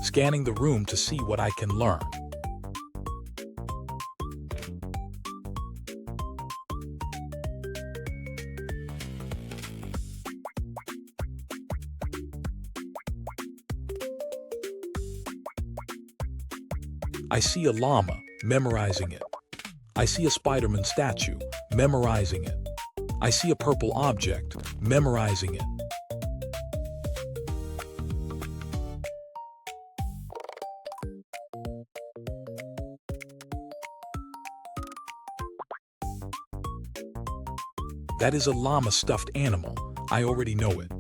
scanning the room to see what I can learn. I see a llama, memorizing it. I see a Spider-Man statue, memorizing it. I see a purple object, memorizing it. That is a llama stuffed animal. I already know it.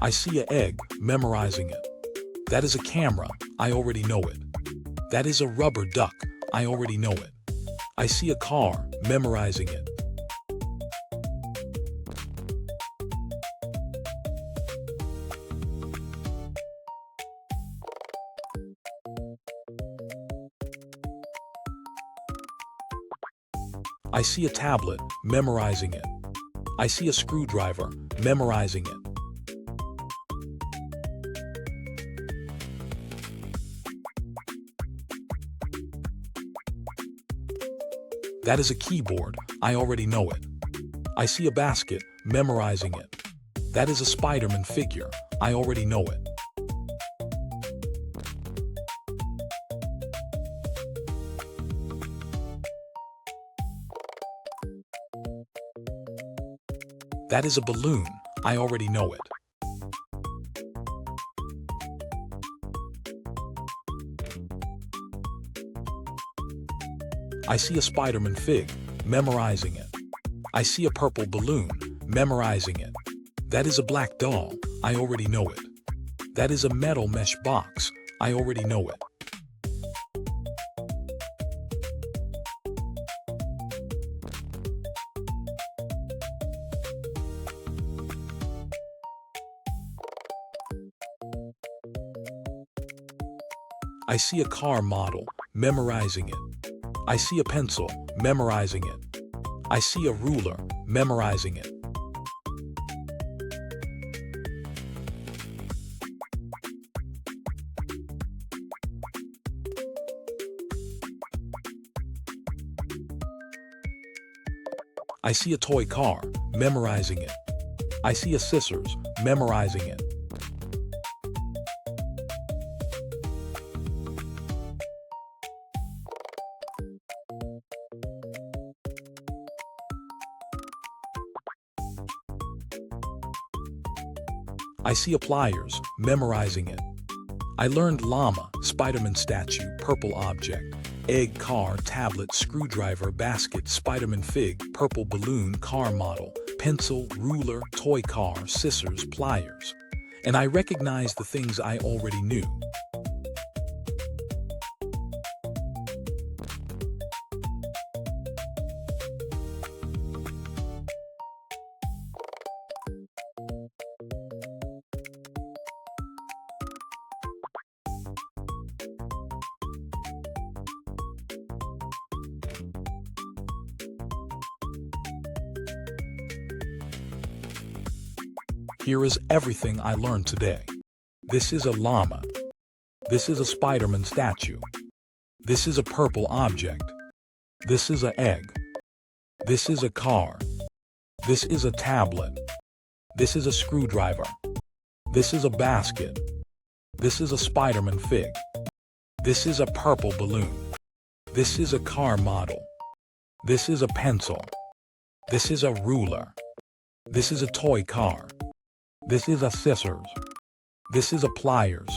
I see an egg, memorizing it. That is a camera. I already know it. That is a rubber duck. I already know it. I see a car, memorizing it. I see a tablet, memorizing it. I see a screwdriver, memorizing it. That is a keyboard. I already know it. I see a basket, memorizing it. That is a Spider-Man figure. I already know it. That is a balloon. I already know it. I see a Spider-Man fig, memorizing it. I see a purple balloon, memorizing it. That is a black doll. I already know it. That is a metal mesh box. I already know it. I see a car model, memorizing it. I see a pencil, memorizing it. I see a ruler, memorizing it. I see a toy car, memorizing it. I see a scissors, memorizing it. I see a pliers, memorizing it. I learned llama, Spider-Man statue, purple object, egg, car, tablet, screwdriver, basket, Spider-Man fig, purple balloon, car model, pencil, ruler, toy car, scissors, pliers. And I recognized the things I already knew. Here is everything I learned today. This is a llama. This is a Spider-Man statue. This is a purple object. This is an egg. This is a car. This is a tablet. This is a screwdriver. This is a basket. This is a Spider-Man fig. This is a purple balloon. This is a car model. This is a pencil. This is a ruler. This is a toy car. This is a scissors. This is a pliers.